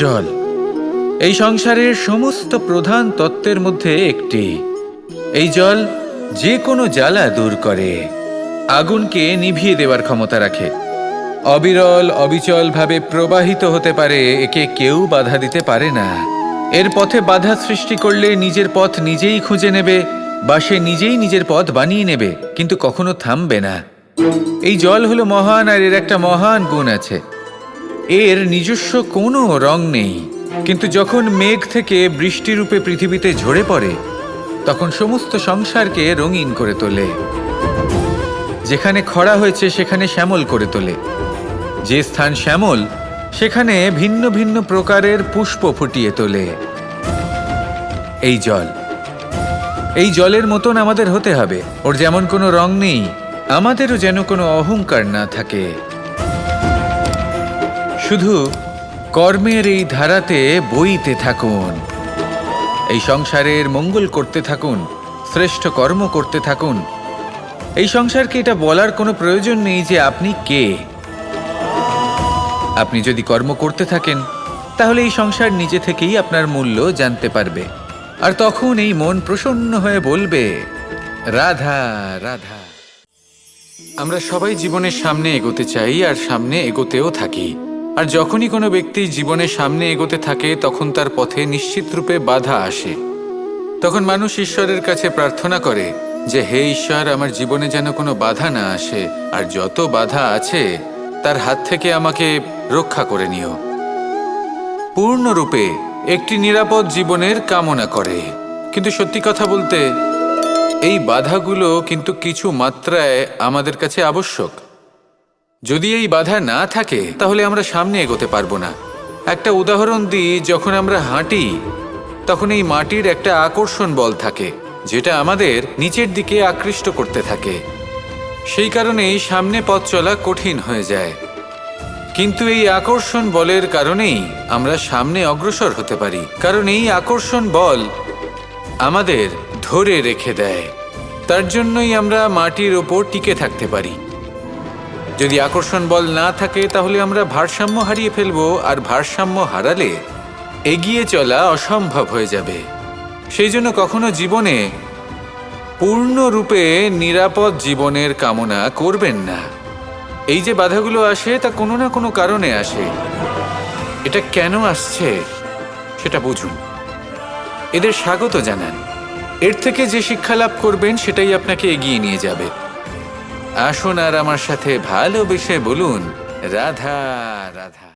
জল এই সংসারের সমস্ত প্রধান তত্ত্বের মধ্যে একটি। এই জল যে কোনো জ্বালা দূর করে, আগুনকে নিভিয়ে দেওয়ার ক্ষমতা রাখে, অবিরল অবিচলভাবে প্রবাহিত হতে পারে, একে কেউ বাধা দিতে পারে না। এর পথে বাধা সৃষ্টি করলে নিজের পথ নিজেই খুঁজে নেবে বা সে নিজেই নিজের পথ বানিয়ে নেবে, কিন্তু কখনো থামবে না। এই জল হলো মহান, আর এর একটা মহান গুণ আছে, এর নিজস্ব কোনো রং নেই। কিন্তু যখন মেঘ থেকে বৃষ্টিরূপে পৃথিবীতে ঝরে পড়ে, তখন সমস্ত সংসারকে রঙিন করে তোলে। যেখানে খরা হয়েছে সেখানে শ্যামল করে তোলে, যে স্থান শ্যামল সেখানে ভিন্ন ভিন্ন প্রকারের পুষ্প ফুটিয়ে তোলে। এই জল, এই জলের মতন আমাদের হতে হবে। ওর যেমন কোনো রং নেই, আমাদেরও যেন কোনো অহংকার না থাকে। শুধু কর্মের এই ধারাতে বইতে থাকুন, এই সংসারের মঙ্গল করতে থাকুন, শ্রেষ্ঠ কর্ম করতে থাকুন। এই সংসারকে এটা বলার কোনো প্রয়োজন নেই যে আপনি কে। আপনি যদি কর্ম করতে থাকেন, তাহলে এই সংসার নিজে থেকেই আপনার মূল্য জানতে পারবে, আর তখন এই মন প্রসন্ন হয়ে বলবে, রাধা রাধা। আমরা সবাই জীবনের সামনে এগোতে চাই, আর সামনে এগোতেও থাকি। আর যখনই কোনো ব্যক্তি জীবনের সামনে এগোতে থাকে, তখন তার পথে নিশ্চিত রূপে বাধা আসে। তখন মানুষ ঈশ্বরের কাছে প্রার্থনা করে যে, হে ঈশ্বর, আমার জীবনে যেন কোনো বাধা না আসে, আর যত বাধা আছে তার হাত থেকে আমাকে রক্ষা করে নিও। পূর্ণরূপে একটি নিরাপদ জীবনের কামনা করে। কিন্তু সত্যি কথা বলতে, এই বাধাগুলো কিন্তু কিছু মাত্রায় আমাদের কাছে আবশ্যক। যদি এই বাধা না থাকে, তাহলে আমরা সামনে এগোতে পারবো না। একটা উদাহরণ দিই, যখন আমরা হাঁটি, তখন এই মাটির একটা আকর্ষণ বল থাকে, যেটা আমাদের নিচের দিকে আকৃষ্ট করতে থাকে। সেই কারণেই সামনে পথ চলা কঠিন হয়ে যায়। কিন্তু এই আকর্ষণ বলের কারণেই আমরা সামনে অগ্রসর হতে পারি, কারণ এই আকর্ষণ বল আমাদের ধরে রেখে দেয়। তার জন্যই আমরা মাটির ওপর টিকে থাকতে পারি। যদি আকর্ষণ বল না থাকে, তাহলে আমরা ভারসাম্য হারিয়ে ফেলবো, আর ভারসাম্য হারালে এগিয়ে চলা অসম্ভব হয়ে যাবে। সেই জন্য কখনো জীবনে পূর্ণরূপে নিরাপদ জীবনের কামনা করবেন না। এই যে বাধাগুলো আসে, তা কোনো না কোনো কারণে আসে। এটা কেন আসছে সেটা বুঝুন, এদের স্বাগত জানান। এর থেকে যে শিক্ষা লাভ করবেন, সেটাই আপনাকে এগিয়ে নিয়ে যাবে। আসুন আর আমার সাথে ভালোবেসে বলুন, রাধা রাধা।